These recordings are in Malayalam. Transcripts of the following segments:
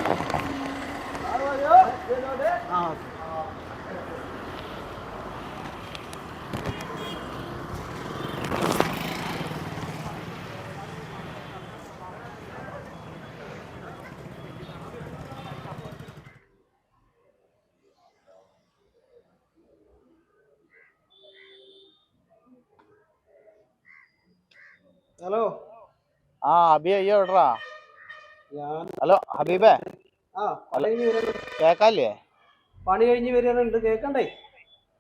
ഹലോ അബി അയ്യോ എവിടാ? ഹലോ ഹബീബേ, കേക്കാല്ലേ? പണി കഴിഞ്ഞ് വരാനുണ്ട്, കേക്കണ്ടേ?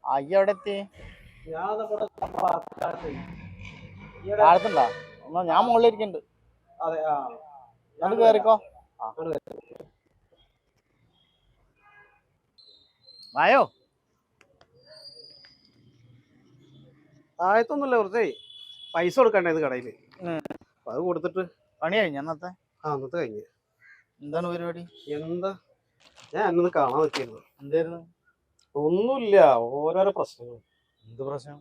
അയ്യോ എവിടെ എത്തി? ഞാൻ താഴത്തുണ്ടോ? എന്നാ ഞാൻ മുകളിലിരിക്കുന്നുണ്ട്. അതെ, എന്നിട്ട് കേറിക്കോ. വായോ. താഴത്തൊന്നുമില്ല, കുറച്ചേ പൈസ കൊടുക്കണ്ടേന്ന് കടയില്. അത് കൊടുത്തിട്ട് പണി കഴിഞ്ഞ അന്നത്തെ? അന്നത്തെ കഴിഞ്ഞ്. എന്താണ് പരിപാടി? എന്താ, ഞാൻ അന്നത് കാണാൻ പറ്റിയിരുന്നു. എന്തായിരുന്നു? ഒന്നുമില്ല, ഓരോരോ പ്രശ്നങ്ങൾ. എന്ത് പ്രശ്നം?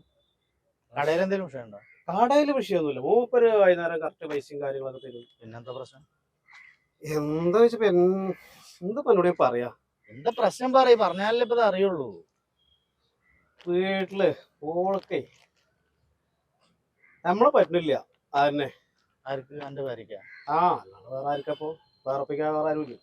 കടയിൽ എന്തെങ്കിലും വിഷയം ഉണ്ടോ? കടയിൽ വിഷയമൊന്നുമില്ല, മൂപ്പര് വൈകുന്നേരം കറക്റ്റ് പൈസയും കാര്യങ്ങളൊക്കെ തരും. പിന്നെന്താ പ്രശ്നം? എന്താ വെച്ചപ്പോ എന്താ എന്നോട് പറയാ? എന്താ പ്രശ്നം പറയും, പറഞ്ഞാലല്ലേ ഇപ്പൊ അറിയുള്ളൂ. വീട്ടില് ഓളൊക്കെ നമ്മളെ പറ്റുന്നില്ല. അതന്നെ. ആർക്ക്? എന്റെ ഭാര്യക്കാ? അല്ലാതെ വേറെ ആർക്കപ്പോ? വേറെപ്പിക്കാൻ വേറെ ആരുമില്ല.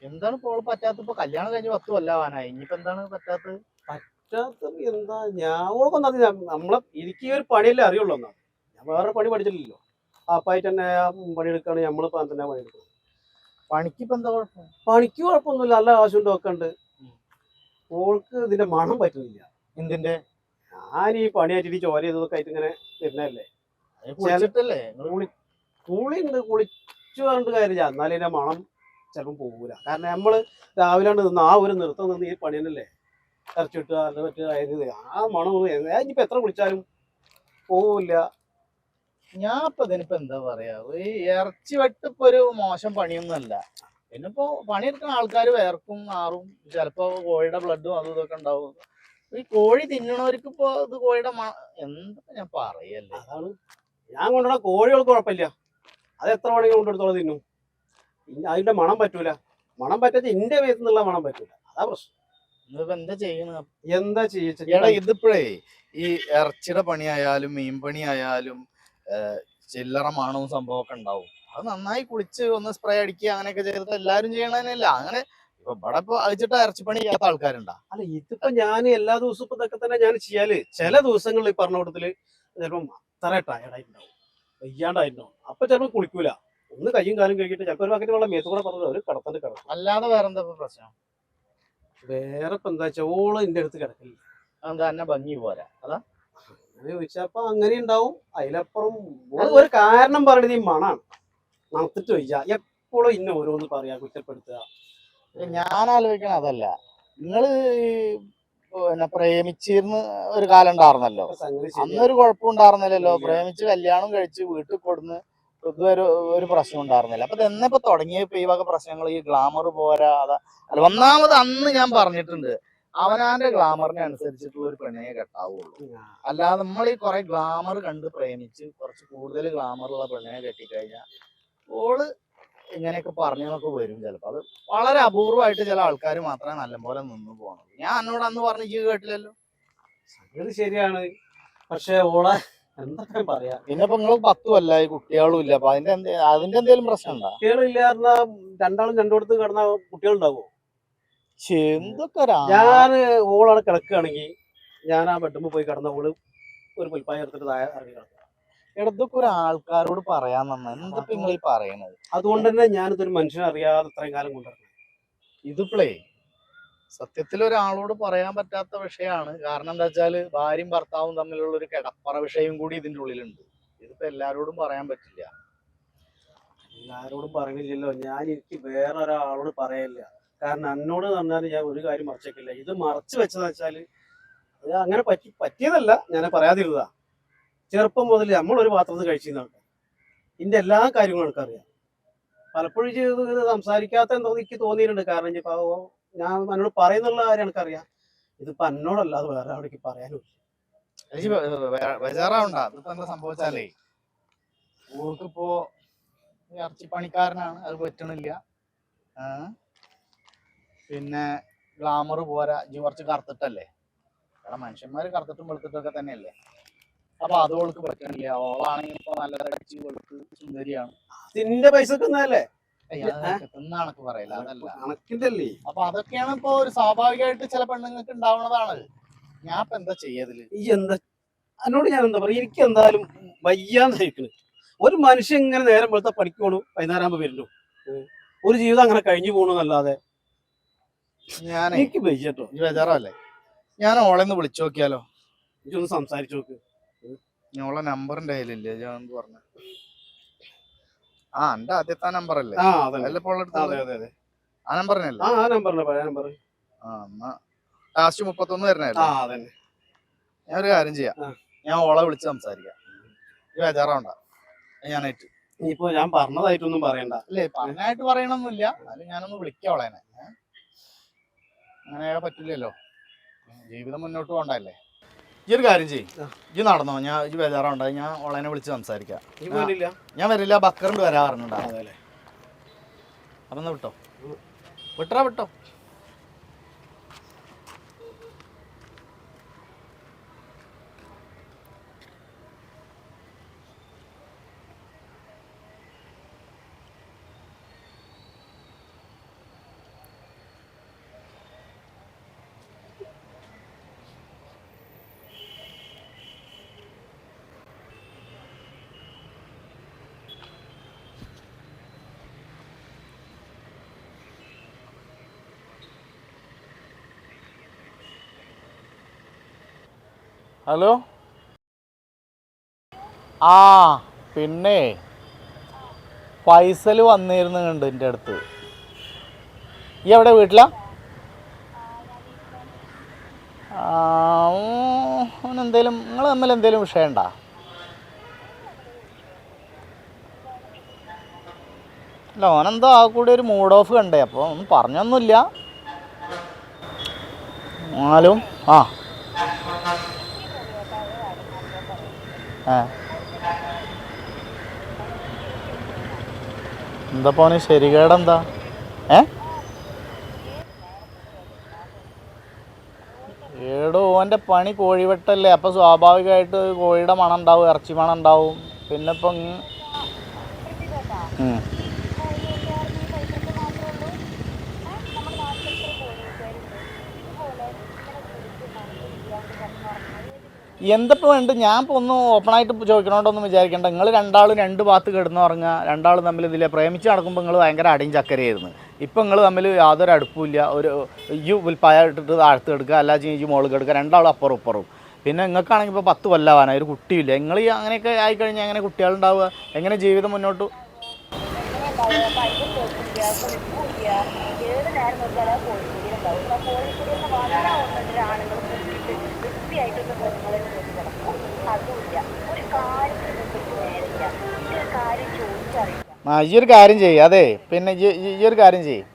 എന്താണ് ഇപ്പോൾ പറ്റാത്ത? ഇപ്പൊ കല്യാണം കഴിഞ്ഞ് 10 കൊല്ലമാവാനായി, ഇനിയിപ്പോ എന്താണ് പറ്റാത്തത്? പറ്റാത്തത് എന്താ, ഞാൻ നമ്മളെ എനിക്ക് ഈ ഒരു പണിയല്ലേ അറിയുള്ളൂ. എന്നാ ഞാൻ വേറെ പണി പഠിച്ചിട്ടില്ലല്ലോ. അപ്പായിട്ട് തന്നെ പണിയെടുക്കാണ്. നമ്മളിപ്പോ തന്നെ പണിയെടുക്കണം. പണിക്ക് ഇപ്പൊ എന്താ കുഴപ്പം? പണിക്ക് കുഴപ്പമൊന്നുമില്ല, നല്ല കാശും ഒക്കെ ഉണ്ട്. ഓൾക്ക് ഇതിന്റെ മണം പറ്റുന്നില്ല. എന്തിന്റെ? ഞാൻ ഈ പണിയായിട്ട് ചോര ചെയ്തതൊക്കെ ആയിട്ട് ഇങ്ങനെ വരുന്നതല്ലേ. കുളി ഉണ്ട്, കുളിച്ചു പറഞ്ഞിട്ട് കാര്യമില്ല. എന്നാലും ഇതിന്റെ മണം ചിലപ്പം പോകൂല. കാരണം നമ്മള് രാവിലെ നിന്ന് ഒരു നൃത്തം നിന്ന് ഈ പണി തന്നെയല്ലേ. ഇറച്ചിട്ട് അത് മറ്റേ ആയത് ആ മണം ഇനിയിപ്പോ എത്ര കുളിച്ചാലും പോവില്ല. ഞാൻ ഇപ്പൊ ഇതിനിപ്പോ എന്താ പറയാ, ഈ ഇറച്ചി വെട്ടിപ്പോ ഒരു മോശം പണിയൊന്നുമല്ല. പിന്നിപ്പോ പണിയെടുക്കുന്ന ആൾക്കാർ വേർക്കും ആറും, ചിലപ്പോ കോഴിയുടെ ബ്ലഡും അതും ഇതൊക്കെ ഉണ്ടാവും. ഈ കോഴി തിന്നണവർക്ക് ഇപ്പൊ ഇത് കോഴിയുടെ എന്താ ഞാൻ പറയല്ലേ. അതാണ് ഞാൻ കൊണ്ടുവന്ന കോഴികൾക്ക് കുഴപ്പമില്ല, അത് എത്ര വേണമെങ്കിലും കൊണ്ടെടുത്തോളം തിന്നും. അതിന്റെ മണം പറ്റൂല. മണം പറ്റാത്ത എന്റെ വീട്ടിൽ നിന്നുള്ള മണം പറ്റൂല, അതാ പ്രശ്നം. എന്താ ചെയ്യണ? എന്താ ചെയ്യടാ, ഇതിപ്പോഴേ ഈ ഇറച്ചിയുടെ പണിയായാലും മീൻ പണിയായാലും ചില്ലറ മണവും സംഭവമൊക്കെ ഉണ്ടാവും. അത് നന്നായി കുളിച്ച് ഒന്ന് സ്പ്രേ അടിക്കുക അങ്ങനെയൊക്കെ ചെയ്തിട്ട് എല്ലാരും ചെയ്യണതന്നെയല്ല. അങ്ങനെ ഇപ്പൊ ഇവിടെ ഇപ്പൊ അഴിച്ചിട്ട് ഇറച്ചിപ്പണി ചെയ്യാത്ത ആൾക്കാരുണ്ടാ? അല്ല, ഇതിപ്പോ ഞാൻ എല്ലാ ദിവസവും ഇപ്പൊ ഇതൊക്കെ തന്നെ ഞാൻ ചെയ്യാല്. ചില ദിവസങ്ങളിൽ പറഞ്ഞ കൂട്ടത്തില് ചിലപ്പം അത്ര ടയർഡായിട്ടുണ്ടാവും, വയ്യാണ്ടായിട്ടുണ്ടാവും. അപ്പൊ ചിലപ്പോ കുളിക്കൂല, ഒന്ന് കയ്യും കാലും കഴിക്കിട്ട് ചിലപ്പോ ഒരു ബക്കറ്റ് വെള്ളം മേത്ത് കൂടെ പറഞ്ഞത് ഒരു കടത്തണ്ട് കിടക്കും. അല്ലാതെ വേറെന്താ പ്രശ്നം? വേറെ ഇപ്പൊ എന്താ വെച്ചാൽ ഓള് എന്റെ അടുത്ത് കിടക്കില്ല. എന്താ എന്നെ ഭംഗി പോരാ? അതാ അങ്ങനെ ചോദിച്ചപ്പോ അങ്ങനെ ഉണ്ടാവും. അതിലപ്പുറം ഒരു കാരണം പറയണത് ഈ മണാണ്. മണത്തിട്ട് വയ്യ, എപ്പോഴും ഇന്ന ഓരോന്ന് പറയാ, കുറ്റപ്പെടുത്തുക. ഞാൻ ആലോചിക്കണ അതല്ല, നിങ്ങള് പിന്നെ പ്രേമിച്ചിരുന്ന് ഒരു കാലം ഉണ്ടായിരുന്നല്ലോ, അന്നൊരു കുഴപ്പമുണ്ടായിരുന്നില്ലല്ലോ. പ്രേമിച്ച് കല്യാണം കഴിച്ച് വീട്ടിൽ കൊടുന്ന് ഇതുവരെ ഒരു പ്രശ്നം ഉണ്ടായിരുന്നില്ല. അപ്പൊ എന്നപ്പോ തുടങ്ങിയപ്പോ ഈ വക പ്രശ്നങ്ങൾ, ഈ ഗ്ലാമർ പോരാ? അതാ അല്ല, ഒന്നാമത് അന്ന് ഞാൻ പറഞ്ഞിട്ടുണ്ട്, അവനാന്റെ ഗ്ലാമറിനെ അനുസരിച്ചിട്ടുള്ള ഒരു പെണ്ണിനെ കെട്ടാവുള്ളൂ. അല്ലാതെ നമ്മൾ ഈ കുറെ ഗ്ലാമർ കണ്ട് പ്രേമിച്ച് കുറച്ച് കൂടുതൽ ഗ്ലാമറുള്ള പെണ്ണിനെ കെട്ടിക്കഴിഞ്ഞാൽ ഓള് ഇങ്ങനെയൊക്കെ പറഞ്ഞൊക്കെ വരും. ചിലപ്പോ അത് വളരെ അപൂർവമായിട്ട് ചില ആൾക്കാർ മാത്രമേ നല്ലപോലെ നിന്ന് പോകണം. ഞാൻ എന്നോട് അന്ന് പറഞ്ഞ ഈ കേട്ടില്ലല്ലോ. അത് ശരിയാണ്, പക്ഷെ ഓളെ എന്തൊക്കെ പറയാ. പിന്നെ ഇപ്പൊ നിങ്ങൾ 10 കൊല്ലായി, കുട്ടികളും ഇല്ല. അപ്പൊ അതിന്റെ എന്തെങ്കിലും പ്രശ്നം ഉണ്ടോ? കുട്ടികളില്ലായിരുന്ന രണ്ടാളും രണ്ടിടത്ത് കിടന്ന കുട്ടികളുണ്ടാവോ? എന്തൊക്കെ ഞാൻ ഓളാണ് കിടക്കുകയാണെങ്കിൽ ഞാൻ ആ ബെഡ്റൂമിൽ പോയി കിടന്ന ഓള് ഒരു പുൽപ്പായ എടുത്തിട്ട് ഇറങ്ങി കിടക്കുക. ഇടത്തൊക്കെ ഒരു ആൾക്കാരോട് പറയാൻ എന്തിപ്പോ നിങ്ങൾ ഈ പറയണത്? അതുകൊണ്ട് തന്നെ ഞാനിതൊരു മനുഷ്യനെ അറിയാതെ ഇത്രയും കാലം കൊണ്ടുവരണം. ഇതിപ്പോഴേ സത്യത്തിൽ ഒരാളോട് പറയാൻ പറ്റാത്ത വിഷയമാണ്. കാരണം എന്താ വെച്ചാല് ഭാര്യയും ഭർത്താവും തമ്മിലുള്ള ഒരു കിടപ്പറ വിഷയം കൂടി ഇതിന്റെ ഉള്ളിലുണ്ട്. ഇതിപ്പോ എല്ലാരോടും പറയാൻ പറ്റില്ല. എല്ലാരോടും പറയണില്ലല്ലോ. എനിക്ക് വേറൊരാളോട് പറയില്ല. കാരണം എന്നോട് പറഞ്ഞാൽ ഞാൻ ഒരു കാര്യം മറച്ചേക്കില്ല. ഇത് മറച്ചു വെച്ചതെന്ന് വെച്ചാല് അത് അങ്ങനെ പറ്റിയതല്ല, ഞാൻ പറയാതിരുന്നതാ. ചെറുപ്പം മുതൽ നമ്മളൊരു പാത്രത്തിൽ കഴിച്ചിരുന്ന ഇതിന്റെ എല്ലാ കാര്യങ്ങളും എനിക്കറിയാം. പലപ്പോഴും ഇത് സംസാരിക്കാത്ത എന്തോ എനിക്ക് തോന്നിയിട്ടുണ്ട്. കാരണം ഇനിയിപ്പോ ഞാൻ എന്നോട് പറയുന്നുള്ള കാര്യം എനിക്കറിയാം. ഇതിപ്പോ എന്നോടല്ലാതെ വേറെ അവിടേക്ക് പറയാനും ബേജാറാവണ്ട. ഇതിപ്പോ എന്താ സംഭവിച്ചാലേ, ഓൾക്കിപ്പോ ഇറച്ചിപ്പണിക്കാരനാണ്, അത് പറ്റണില്ല. പിന്നെ ഗ്ലാമർ പോരാ, ഇജ്ജ് കുറച്ച് കറുത്തിട്ടല്ലേ, കാരണം മനുഷ്യന്മാര് കറുത്തിട്ടും വെളുത്തിട്ടൊക്കെ തന്നെയല്ലേ. അപ്പൊ അത് ഓൾക്ക് പറ്റണില്ല. ഓളാണെങ്കിൽ ഇപ്പൊ നല്ല തടിച്ച് വെളുത്ത് സുന്ദരിയാണ്. നിന്റെ പൈസക്ക് ഒന്നല്ലേ എന്നാണൊക്കെ പറയില്ല, അതല്ല കണക്കിന്റെ. അപ്പൊ അതൊക്കെയാണ് ഇപ്പൊ ഒരു സ്വാഭാവികമായിട്ട് ചില പെണ്ണുങ്ങൾക്ക് ഉണ്ടാവുന്നതാണ്. ഞാൻ ഇപ്പൊ എന്താ ചെയ്യതില്? ഈ എന്താ എന്നോട് ഞാൻ എന്താ പറയാ, എനിക്ക് എന്തായാലും വയ്യാന്ന് സഹിക്കണ്. ഒരു മനുഷ്യൻ ഇങ്ങനെ നേരം വെളുത്ത പണിക്ക് പോണു, വൈകുന്നേരം ആകുമ്പോ വരുന്നു, ഒരു ജീവിതം അങ്ങനെ കഴിഞ്ഞു പോണെന്നല്ലാതെ ഞാൻ എനിക്ക് വയ്യട്ടോ. ബേജാറല്ലേ? ഞാൻ ഓളെ ഒന്ന് വിളിച്ചു നോക്കിയാലോ? ഇതൊന്ന് സംസാരിച്ചു നോക്ക്. ഓളെ നമ്പറിന്റെ കയ്യിലില്ലേ? ഞാൻ പറഞ്ഞു ആ എന്റെ ആദ്യത്തെ നമ്പർ അല്ലേ? ആ അതെ ആ നമ്പറിനല്ലേ? ആ നമ്പറിന്റെ പഴയ നമ്പർ. ലാസ്റ്റ് 31 വരുന്നല്ലേ? ഞാൻ ഒരു കാര്യം ചെയ്യാം, ഞാൻ ഓളെ വിളിച്ച് സംസാരിക്കാം. ബേജാറാവണ്ട, ഞാനായിട്ട്. ഇനിയിപ്പോ ഞാൻ പറഞ്ഞതായിട്ടൊന്നും പറയണ്ട. അല്ലേ, പറഞ്ഞായിട്ട് പറയണമെന്നില്ല, അത് ഞാനൊന്ന് വിളിക്കാം ഓളേനെ. അങ്ങനെ പറ്റില്ലല്ലോ, ജീവിതം മുന്നോട്ട് പോകണ്ടല്ലേ. ഈ ഒരു കാര്യം ചെയ്യും, ഇജ്ജ് നടന്നോ, ഇജ്ജ് ബേജാറാവണ്ട, ഞാൻ ഓളേനെ വിളിച്ച് സംസാരിക്കാം. ഞാൻ വരില്ല, ബക്കറിണ്ട് വരാ പറഞ്ഞിട്ടുണ്ടാവില്ലേ? അപ്പൊ എന്നാ വിട്ടോ, വിട്ടോ. ഹലോ. ആ പിന്നെ ഫൈസൽ വന്നിരുന്നുണ്ട് എൻ്റെ അടുത്ത്. ഈ എവിടെ, വീട്ടിലാ? ഓനെന്തേലും, നിങ്ങൾ തമ്മിൽ എന്തേലും വിഷയം ഉണ്ടോ? അല്ല, ഓനെന്തോ ആ കൂടി ഒരു മൂഡ് ഓഫ് കണ്ടേ, അപ്പോൾ ഒന്നും പറഞ്ഞൊന്നുമില്ല. എന്നാലും എന്താ പോന് ശരികേടെന്താ? ഏടോ ഓൻ്റെ പണി കോഴിവെട്ടല്ലേ, അപ്പോൾ സ്വാഭാവികമായിട്ട് കോഴിയുടെ മണം ഉണ്ടാവും, ഇറച്ചി മണം ഉണ്ടാവും. പിന്നെ ഇപ്പം എന്തപ്പോൾ വേണ്ട, ഞാൻ ഇപ്പോൾ ഒന്ന് ഓപ്പണായിട്ട് ചോദിക്കണോണ്ടൊന്നും വിചാരിക്കേണ്ട. നിങ്ങൾ രണ്ടാളും രണ്ട് ഭാഗത്ത് കിടന്നുറങ്ങുക, രണ്ടാളും തമ്മിൽ ഇതിലെ പ്രേമിച്ച് നടക്കുമ്പോൾ നിങ്ങൾ ഭയങ്കര അടിയും ചക്കരയായിരുന്നു. ഇപ്പം നിങ്ങൾ തമ്മിൽ യാതൊരു അടുപ്പമില്ല. ഒരു പായ ഇട്ടിട്ട് താഴ്ത്ത് കിടക്കുക, അല്ല ചീഞ്ചി മോള് കിടക്കുക, രണ്ടാളും അപ്പുറം ഇപ്പുറവും. പിന്നെ നിങ്ങൾക്കാണെങ്കിൽ ഇപ്പോൾ 10 കൊല്ലമാവാനായി, ഒരു കുട്ടിയില്ല. നിങ്ങൾ ഈ അങ്ങനെയൊക്കെ ആയിക്കഴിഞ്ഞാൽ എങ്ങനെ കുട്ടികളുണ്ടാവുക, എങ്ങനെ ജീവിതം മുന്നോട്ട്? ഈ ഒരു കാര്യം ചെയ്യും. അതെ, പിന്നെ ഈ ഒരു കാര്യം ചെയ്യും,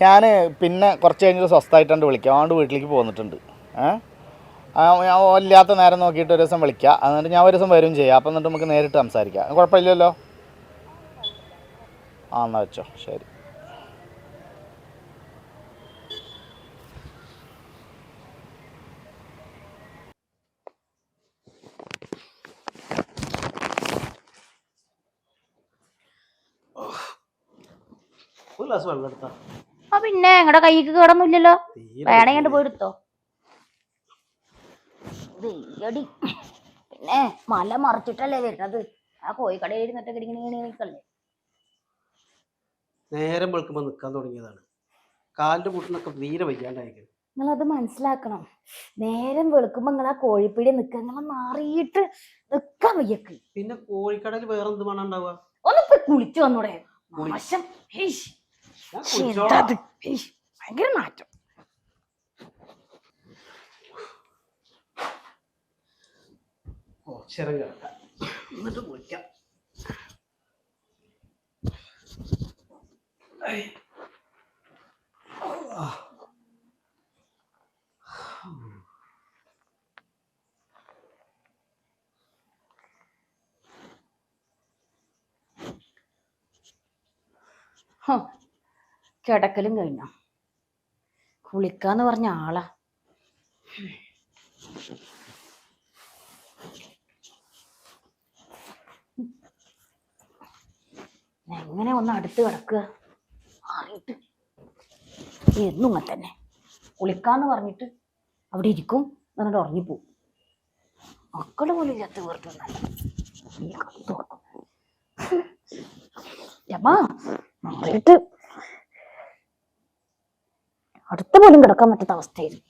ഞാൻ പിന്നെ കുറച്ച് കഴിഞ്ഞിട്ട് സ്വസ്ഥമായിട്ടുണ്ട് വിളിക്കാം. അതുകൊണ്ട് വീട്ടിലേക്ക് പോന്നിട്ടുണ്ട്. ഞാൻ ഇല്ലാത്ത നേരം നോക്കിയിട്ട് ഒരു ദിവസം വിളിക്കാം. എന്നിട്ട് ഞാൻ ഒരു ദിവസം വരും ചെയ്യാം. അപ്പം എന്നിട്ട് നമുക്ക് നേരിട്ട് സംസാരിക്കാം. കുഴപ്പമില്ലല്ലോ? എന്നാൽ വെച്ചോ, ശരി. പിന്നെ ഞങ്ങളുടെ കൈക്ക് കേടൊന്നുമില്ലല്ലോ, വേണമെങ്കിൽ പോയെടുത്തോ. പിന്നെ മല മറിച്ചിട്ടല്ലേ വരുന്നത്, ആ കോഴിക്കടയിൽ ഇരുന്നിട്ട് കിടക്കണേ. നേരം വെളുക്കുമ്പോ നിക്കാൻ തുടങ്ങിയതാണ്, കാലിന്റെ മുട്ടിനൊക്കെ തീരെ വയ്യാണ്ടായിരിക്കും. നിങ്ങളത് മനസ്സിലാക്കണം. നേരം വെളുക്കുമ്പോ നിങ്ങൾ ആ കോഴിപ്പീടി നിൽക്കുക, നിങ്ങൾ മാറിയിട്ട് നിക്കാൻ വയ്യക്ക്. പിന്നെ കോഴിക്കടയിൽ വേറെ എന്ത് മണം ഉണ്ടാവുക? ഒന്ന് പോയി കുളിച്ചു വന്നൂടെ? നാശം, ഭയങ്കര നാറ്റം. ശരം കിടക്കാം, എന്നിട്ട് കുളിക്കാം. കിടക്കലും കഴിഞ്ഞോ? കുളിക്കാന്ന് പറഞ്ഞ ആളാ. എങ്ങനെ ഒന്ന് അടുത്ത് കിടക്കുക മാറിയിട്ട് എന്നും ഇങ്ങനെ തന്നെ കുളിക്കാന്ന് പറഞ്ഞിട്ട് അവിടെ ഇരിക്കും എന്നിട്ട് ഉറങ്ങിപ്പോവും. മക്കള് പോലും ഇല്ലാത്ത വെറുതെ മാറിയിട്ട് അടുത്ത പോലും കിടക്കാൻ പറ്റാത്ത അവസ്ഥയായിരുന്നു.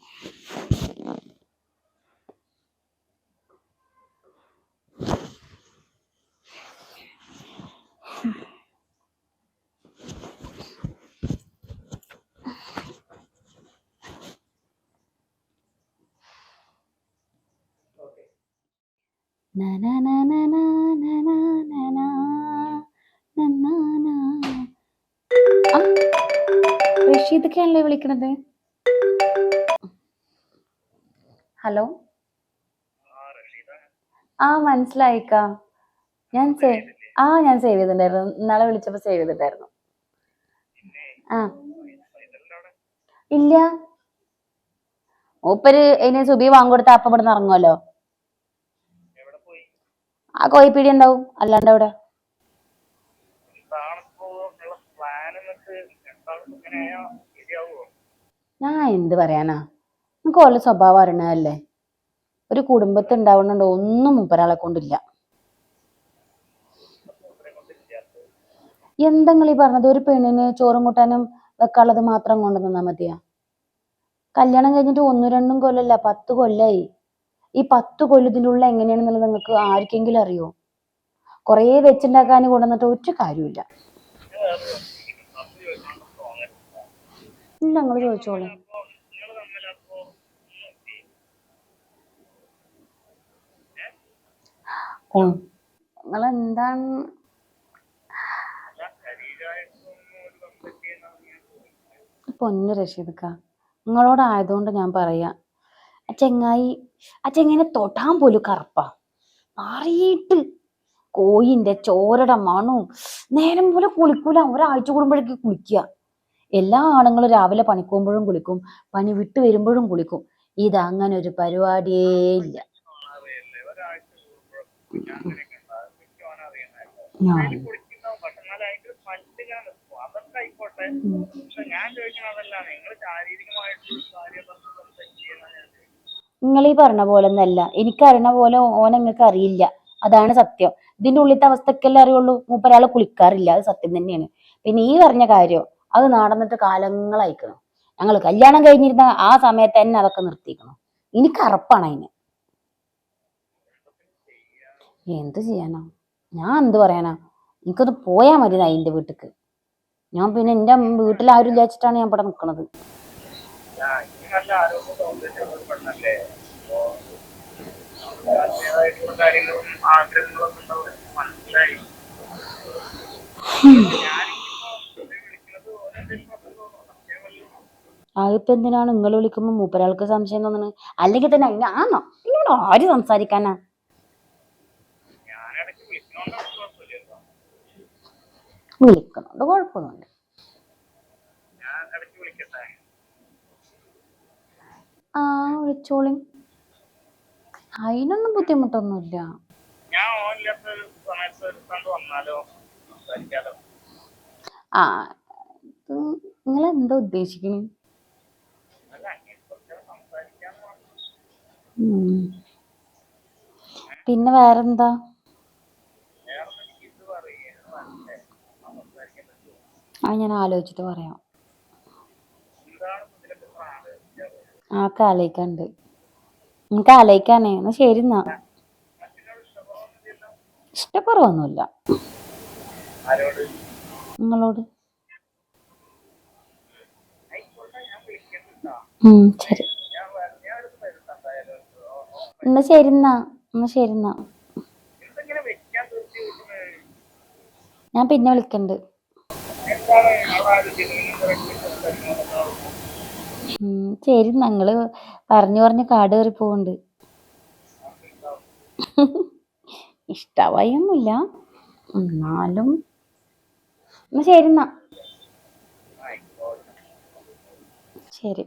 റഷീദൊക്കെയാണല്ലേ വിളിക്കണത്? ഹലോ, മനസ്സിലായിക്ക. ഞാൻ ഞാൻ സേവ് ചെയ്തിട്ടുണ്ടായിരുന്നു. ഇന്നാളെ വിളിച്ചപ്പോ സേവ് ചെയ്തിട്ടുണ്ടായിരുന്നു. ഇല്ല, മൂപ്പര് അതിന് സുബി വാങ്ങിക്കൊടുത്ത അപ്പം ഇവിടുന്ന് ഇറങ്ങുമല്ലോ. ആ കോഴിപ്പീടി ഉണ്ടാവും, അല്ലാണ്ട് അവിടെ. ഞാൻ എന്ത് പറയാനാ, നമുക്ക് ഓരോ സ്വഭാവം അറിയണതല്ലേ. ഒരു കുടുംബത്തിൽ ഉണ്ടാവുന്നുണ്ടോ ഒന്നും മൂപ്പരാളെ കൊണ്ടില്ല. എന്തെങ്കിലും ഈ പറഞ്ഞത്, ഒരു പെണ്ണിന് ചോറും കൂട്ടാനും വെക്കാനുള്ളത് മാത്രം കൊണ്ടുവന്നാ മതിയാ? കല്യാണം കഴിഞ്ഞിട്ട് 1-2 കൊല്ലല്ല, 10 കൊല്ലായി. ഈ 10 കൊല്ലത്തിൻ്റെ ഉള്ളിൽ എങ്ങനെയാണെന്നുള്ളത് നിങ്ങൾക്ക് ആർക്കെങ്കിലും അറിയോ? കൊറേ വെച്ചുണ്ടാക്കാൻ കൊണ്ടുവന്നിട്ട് ഒരു കാര്യമില്ല. ഇല്ല, നിങ്ങൾ ചോദിച്ചോളൂ. നിങ്ങളെന്താണ് പൊന്നു റഷീദക്ക, നിങ്ങളോടായതുകൊണ്ട് ഞാൻ പറയാ, ആ ചെങ്ങായിനെ തൊടാൻ പോലും കറുപ്പാ. മാറിയിട്ട് കോയിന്റെ ചോരയുടെ മണവും. നേരം പോലെ കുളിക്കൂല, ഒരാഴ്ച കൂടുമ്പോഴേക്ക് കുളിക്കുക. എല്ലാ ആണുങ്ങളും രാവിലെ പണിക്ക് പോകുമ്പോഴും കുളിക്കും, പണി വിട്ട് വരുമ്പോഴും കുളിക്കും. ഇതങ്ങനെ ഒരു പരിപാടിയേ ഇല്ല. നിങ്ങൾ ഈ പറഞ്ഞ പോലെ ഒന്നല്ല, എനിക്കറിയണ പോലെ ഓനെ നിങ്ങൾക്ക് അറിയില്ല, അതാണ് സത്യം. ഇതിന്റെ ഉള്ളിലത്തെ അവസ്ഥക്കെല്ലാം അറിയുള്ളൂ. മൂപ്പരാള് കുളിക്കാറില്ല, അത് സത്യം തന്നെയാണ്. പിന്നെ ഈ പറഞ്ഞ കാര്യം അത് നടന്നിട്ട് കാലങ്ങളയക്കണം. ഞങ്ങൾ കല്യാണം കഴിഞ്ഞിരുന്ന ആ സമയത്ത് തന്നെ അതൊക്കെ നിർത്തിക്കണം. എനിക്ക് അറപ്പാണ് അതിന്. എന്ത് ചെയ്യാനാ, ഞാൻ എന്ത് പറയാനാ, എനിക്കൊന്ന് പോയാ മതി അതിന്റെ വീട്ടിക്ക്. ഞാൻ പിന്നെ എന്റെ വീട്ടിലാരും വിചാരിച്ചിട്ടാണ് ഞാൻ ഇവിടെ നിക്കണത്. അതിപ്പോ എന്തിനാണ് നിങ്ങൾ വിളിക്കുമ്പോ മൂപ്പരാൾക്ക് സംശയം തോന്നുന്നത്? അല്ലെങ്കിൽ തന്നെ ഞാനോ എന്നോട് ആര് സംസാരിക്കാനാ? വിളിക്കണോണ്ട് കുഴപ്പമൊന്നുമില്ല. ആ, വിളിച്ചോളി, അതിനൊന്നും ബുദ്ധിമുട്ടൊന്നുമില്ല. ആ, നിങ്ങൾ എന്താ ഉദ്ദേശിക്കണേ? പിന്നെ വേറെന്താ? ഞാൻ ആലോചിച്ചിട്ട് പറയാം. ആലോചിക്കാണ്ട് നമുക്ക് ആലോചിക്കാനേ. എന്നാ ശരി, എന്നാ. ഇഷ്ടക്കുറവൊന്നുമില്ല നിങ്ങളോട്. ശരി, എന്നാ ശരി, എന്നാ. ഞാൻ പിന്നെ വിളിക്കണ്ട്. ശരി, ഞങ്ങള് പറഞ്ഞു കാട് കയറി പോവുണ്ട്. ഇഷ്ടമായൊന്നുമില്ല, എന്നാലും. എന്നാ ശരി, എന്നാ. ശരി.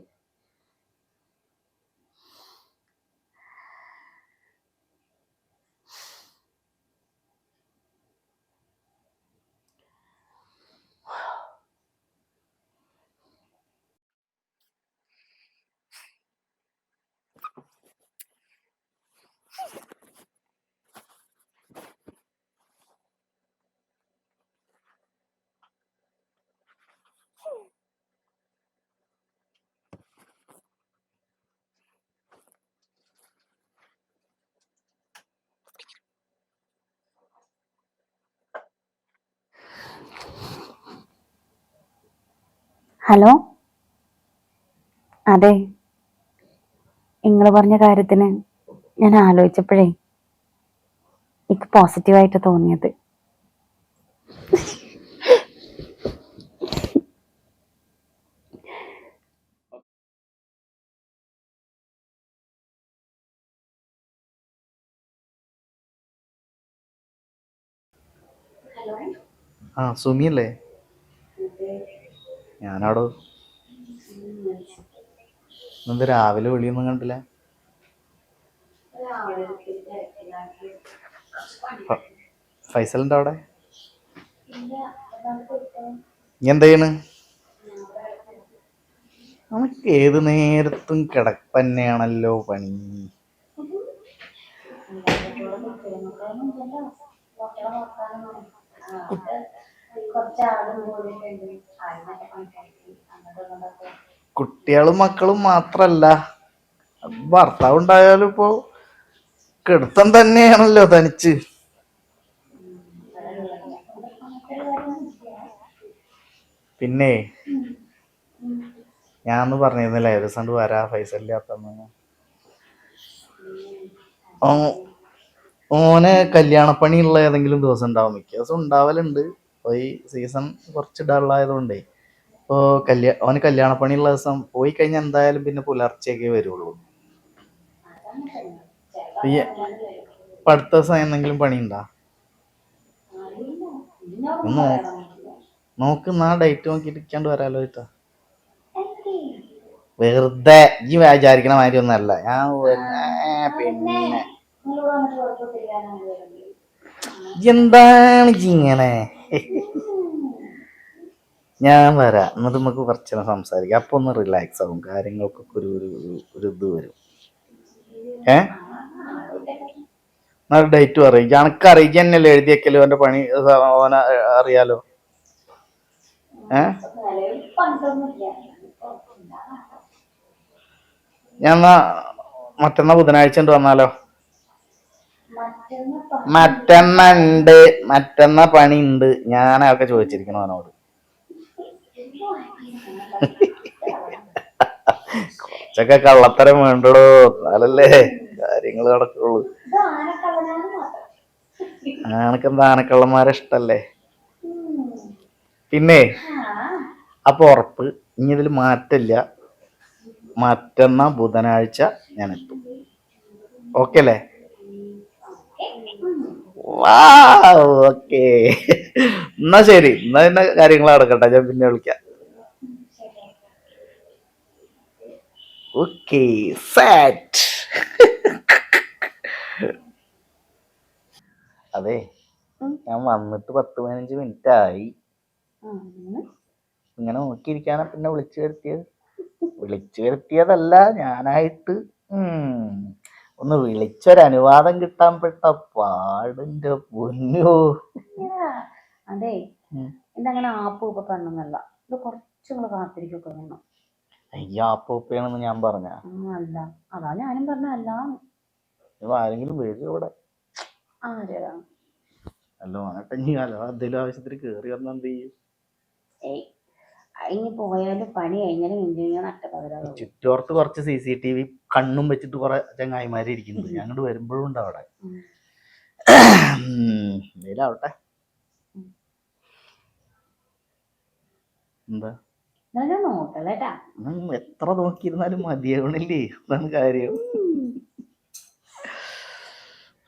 ഹലോ, അതെ, നിങ്ങൾ പറഞ്ഞ കാര്യത്തിന് ഞാൻ ആലോചിച്ചപ്പോഴേ എനിക്ക് പോസിറ്റീവായിട്ട് തോന്നിയത്. ആ സുമിയല്ലേ? ഞാനവിടെ ഇന്നെന്താ രാവിലെ വിളിയൊന്നും കണ്ടില്ല? ഫൈസലുണ്ടോ അവിടെ? നീ എന്താ ചെയ്യണ്? നമുക്ക് ഏത് നേരത്തും കിടപ്പന്നെയാണല്ലോ പണി. കുട്ടികളും മക്കളും മാത്രല്ല, ഭർത്താവ് ഉണ്ടായാലും ഇപ്പോ കിടത്തം തന്നെയാണല്ലോ തനിച്ച്. പിന്നെ ഞാനൊന്ന് പറഞ്ഞിരുന്നില്ല ഏത് ദിവസം വരാ ഫൈസലില്ലാത്തന്ന്. ഓന് കല്യാണപ്പണിയുള്ള ഏതെങ്കിലും ദിവസം ഉണ്ടാവും. മിക്ക ദിവസം ഉണ്ടാവലുണ്ട്. ഇപ്പൊ ഈ സീസൺ കുറച്ച് ഡള്ളായതുകൊണ്ടേ ഇപ്പോ ഓന് കല്യാണപ്പണിയുള്ള ദിവസം പോയി കഴിഞ്ഞാൽ എന്തായാലും പിന്നെ പുലർച്ചെയൊക്കെ വരുള്ളൂ. ഇപ്പൊ അടുത്ത ദിവസം എന്തെങ്കിലും പണിയുണ്ടാ? നോക്ക് നാ ഡേറ്റ് നോക്കിയിട്ട് ഇരിക്കാണ്ട് വരാലോ. ഇട്ടാ വെറുതെ ഈ വിചാരിക്കണ മാതിരി ഒന്നും അല്ല ഞാൻ. പിന്നെ എന്താണ് ഇങ്ങനെ? ഞാൻ വരാം, എന്നിട്ട് നമുക്ക് കുറച്ച് നേരം സംസാരിക്കാം. അപ്പൊ ഒന്ന് റിലാക്സ് ആവും, കാര്യങ്ങൾക്കൊക്കെ ഒരു ഇത് വരും. എന്നാലും ഡേറ്റ് പറയും. കണക്ക് അറിയിക്കുക തന്നെയല്ലേ എഴുതിയേക്കല്ലോ അവന്റെ പണി. ഓന അറിയാലോ. ഞാൻ എന്നാ മറ്റന്നാ ബുധനാഴ്ച ഉണ്ട് വന്നാലോ? മറ്റന്നാ പണി ഉണ്ട്. ഞാനൊക്കെ ചോദിച്ചിരിക്കണം അവനോട്. കുറച്ചൊക്കെ കള്ളത്തരം വേണ്ടടോ, എന്നാലല്ലേ കാര്യങ്ങൾ നടക്കുള്ളൂ. ആനക്കെന്താ ആനക്കള്ളന്മാരെ ഇഷ്ടല്ലേ? പിന്നെ അപ്പൊ ഉറപ്പ്, ഇനി ഇതിൽ മാറ്റില്ല. മറ്റന്നാ ബുധനാഴ്ച ഞാൻ എത്തും. ഓക്കെ അല്ലേ? ഓക്കെ, എന്നാ ശരി. എന്നാ പിന്നെ കാര്യങ്ങൾ നടക്കട്ടെ, ഞാൻ പിന്നെ വിളിക്കാം. Okay, set. അതെ, ഞാൻ വന്നിട്ട് 10-15 മിനിറ്റ് ആയി. ഇങ്ങനെ നോക്കിയിരിക്കാനാ പിന്നെ വിളിച്ചു വരുത്തിയതല്ല ഞാനായിട്ട്. ഒന്ന് വിളിച്ചൊരനുവാദം കിട്ടാൻ പെട്ട പാടിന്റെ പൊന്നോ. അതെ, ഇതങ്ങനെ ആപ്പൂപ്പ പെണ്ണൊന്നല്ല. ഇത് കുറച്ചുകൂടെ കാത്തിരിക്കൊക്കെ വേണം. അയ്യോ, ആപ്പൂപ്പയാണെന്ന് ഞാൻ പറഞ്ഞ അല്ല, അതാ ഞാനും പറഞ്ഞ അല്ല. ആരെങ്കിലും വരും ഇവിടെ? ആരാ? അല്ലോ എന്തെങ്കിലും ആവശ്യത്തിന് കേറി വന്നാ എന്ത് ചെയ്യും? ഇനി പോയാലും പണി കഴിഞ്ഞാലും നട്ടപ്പകരാകും. ചുറ്റോർത്ത് കുറച്ച് CCTV കണ്ണും വെച്ചിട്ട് കുറെ ചങ്ങായിമാര് ഇരിക്കുന്നത്. ഞാൻ അങ്ങോട്ട് വരുമ്പോഴും ഉണ്ട് അവിടെ. എന്തേലാവട്ടെ. എന്താ എത്ര നോക്കിയിരുന്നാലും മതിയാവണില്ലേ? അതാണ് കാര്യം.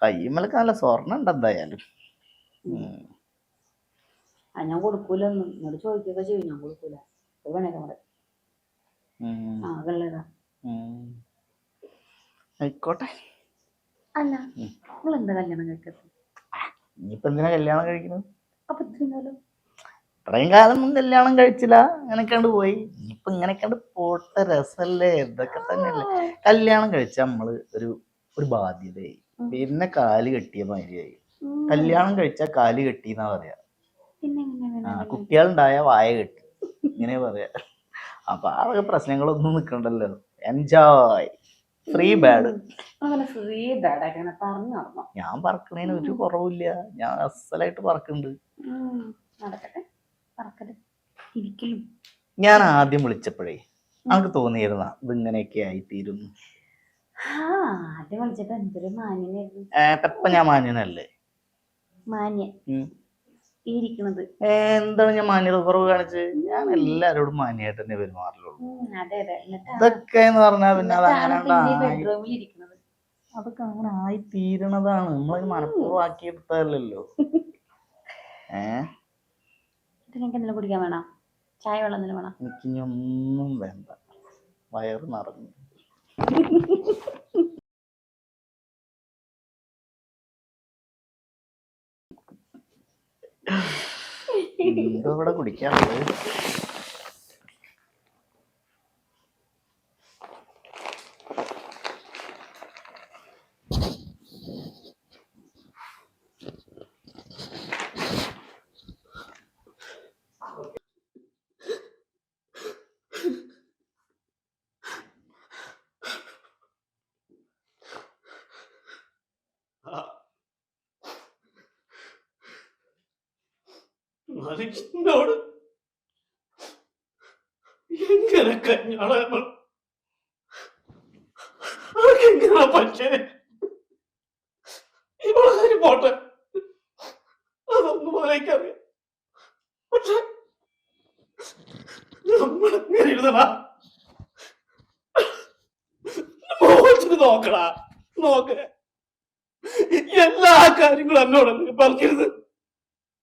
കയ്യുമ്മലൊക്കെ നല്ല സ്വർണ്ണം ഉണ്ട് എന്തായാലും. ഞാൻ കൊടുക്കൂലൊന്നും. എന്നോട് ചോദിക്കൊക്കെ ചെയ്യും, ഞാൻ കൊടുക്കൂല. ആയിക്കോട്ടെ. അല്ല, നിങ്ങളെന്താ കല്യാണം കഴിക്കത്? ഇനിയിപ്പോ എന്തിനാ കല്യാണം കഴിക്കുന്നത്? അപ്പൊ ഇത്രയും കാലം കല്യാണം കഴിച്ചില്ല, അങ്ങനെയൊക്കെയാണ്ട് പോയി. ഇനിയിപ്പൊ ഇങ്ങനെയൊക്കെയാണ്ട് പോട്ടെ, രസല്ലേ, ഇതൊക്കെ തന്നെയല്ലേ. കല്യാണം കഴിച്ച നമ്മള് ഒരു ബാധ്യതയായി, പിന്നെ കാല് കെട്ടിയ മാതിരിയായി. കല്യാണം കഴിച്ചാൽ കാല് കെട്ടിന്നാ പറയാ. കുട്ടികളുണ്ടായ വായ കെട്ടി, ഇങ്ങനെ പറയാ. അപ്പൊ ആ പ്രശ്നങ്ങളൊന്നും നിക്കണ്ടല്ലോ. Enjoy, free bad. ഞാൻ പറക്കണേന് ഒരു കുറവില്ല. ഞാൻ അസലായിട്ട് പറക്കുന്നുണ്ട്. നടക്കട്ടെ, പറക്കട്ടെ, ഇരിക്കലും. ഞാൻ ആദ്യം വിളിച്ചപ്പോഴേ നമുക്ക് തോന്നിയിരുന്ന ഇതിങ്ങനെയൊക്കെ ആയിത്തീരുന്നു. ആദ്യം വിളിച്ചപ്പോ എന്തൊരു മാന്യനായിരുന്നു. ഏട്ടപ്പ ഞാൻ മാന്യനല്ലേ? മാന്യൻ ഇരിക്കണത്. എന്താണ് ഞാൻ മാന്യത കുറവ് കാണിച്ച്? ഞാൻ എല്ലാരോടും മാന്യമായിട്ട് തന്നെ പെരുമാറുള്ളൂ. അതെ അതെ. ഇതൊക്കെ എന്ന് പറഞ്ഞാൽ പിന്നെ ബെഡ്റൂമിൽ ഇരിക്കണത് അതൊക്കെ അങ്ങനെ ആയി തീരണതാണ്. നമ്മളത് മനഃപൂർവ്വം എടുത്തതല്ലോ. നിങ്ങൾക്ക് എന്തെങ്കിലും കുടിക്കാൻ വേണം? ചായ വെള്ളം എന്തെങ്കിലും വേണം? എനിക്കിനി ഒന്നും വേണ്ട, വയറ് നിറഞ്ഞു. എന്തോ ഇവിടെ കുടിക്കാറുള്ളത്? മനുഷ്യനോട് എങ്ങനെ കഞ്ഞാളങ്ങൾ അവർക്കെങ്ങനെ പറ്റേ? ഇവളെ കാര്യം പോട്ടെ, അതൊന്നും എനിക്കറിയാം. പക്ഷെ നമ്മളെങ്ങനെ എഴുതണ നോക്കടാ, നോക്ക്. എല്ലാ കാര്യങ്ങളും എന്നോട് പറഞ്ഞിരുത്.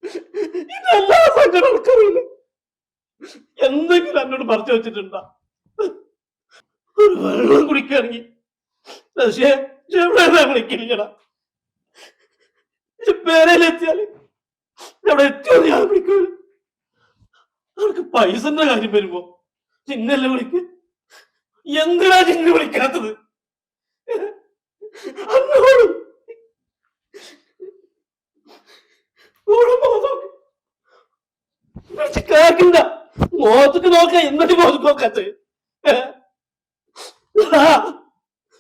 ഇതെല്ലാ സങ്കടങ്ങൾക്കറിയില്ല. എന്തെങ്കിലും എന്നോട് പറഞ്ഞു വെച്ചിട്ടുണ്ടാ? ഒരു വെള്ളം കുടിക്കുകയാണെങ്കിൽ പക്ഷേ എവിടെ വിളിക്കില്ലടാ. പേരയിലെത്തിയാല് എവിടെ എത്തിയോ ഞാൻ വിളിക്കൂല. അവർക്ക് പൈസന്റെ കാര്യം വരുമ്പോ ചിന്നല്ലേ വിളിക്ക. എന്തിനാ ചിന്ന വിളിക്കാത്തത്? അന്നോട് കേൾക്കണ്ട, മോത്തക്ക് നോക്ക. എന്നിട്ട് മോത്തക്ക് നോക്കാത്ത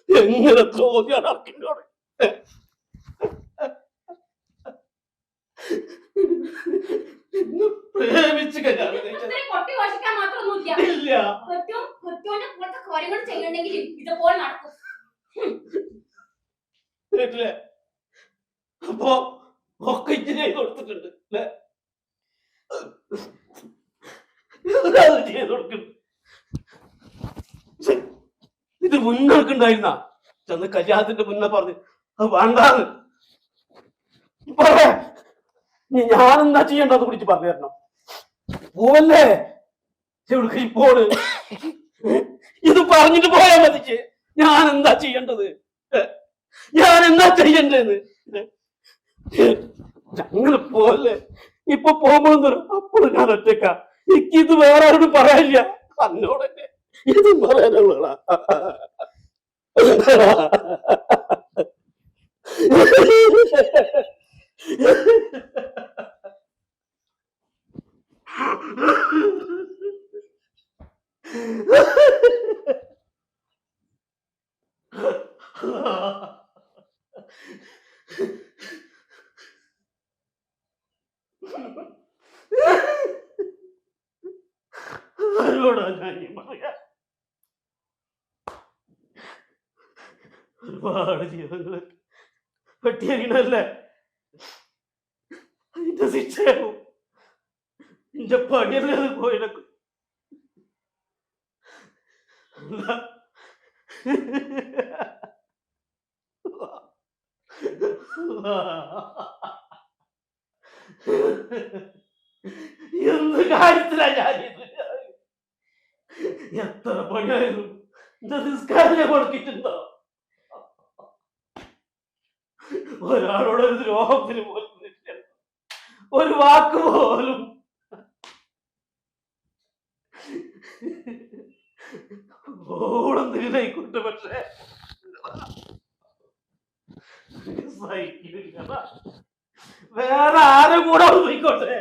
എങ്ങനെ തോന്നിയാണ് ആർക്കിന്നോട്? പ്രേമിച്ച് കേട്ടില്ലേ? അപ്പൊ ഒക്കെ ഇച്ചിരി ചെയ്ത് കൊടുത്തിട്ടുണ്ട് അല്ലേ? ചെയ്ത് കൊടുക്കുന്നു. ഇത് മുന്നോട്ടുണ്ടായിരുന്ന ചെന്ന് കല്യാണത്തിന്റെ മുന്നേ പറഞ്ഞ് അത് വേണ്ടാന്ന് പറയാ. ഞാനെന്താ ചെയ്യേണ്ടത് കുറിച്ച് പറഞ്ഞു തരണം. പോവല്ലേ ഇപ്പോള് ഇത് പറഞ്ഞിട്ട് പോയാ മതിക്ക്. ഞാൻ എന്താ ചെയ്യേണ്ടത്? ഞാൻ എന്താ ചെയ്യണ്ടേന്ന്? ഞങ്ങള് പോലെ ഇപ്പൊ പോകുമ്പോ അപ്പോഴും ഞാൻ ഒറ്റക്ക. എനിക്കിത് വേറെ ആരോടും പറയാനില്ല. അന്നോടന്നെ ഇതും പറയാനുള്ള ആരോടാ ഞാൻ പറയാ? ഒരുപാട് ജീവിതങ്ങള് വെട്ടിയറിയണല്ലേ? അതിന്റെ ശിക്ഷയാവും. എന്റെ പണിയല്ലേ അത് പോയിടക്കും. എന്ത് കാര്യത്തിലാ ഞാനിത്? എത്ര പണിയായിരുന്നു. എന്റെ നിസ്കാരം കൊടുത്തിട്ടുണ്ടോ? ഒരാളോട് ഒരു ദ്രോഹത്തിന് പോലും ഒരു വാക്ക് പോലും. ഓടെന്തിനായിക്കോട്ടെ, പക്ഷേ സഹിക്കില്ല. വേറെ ആരും കൂടെ പോയിക്കോട്ടെ.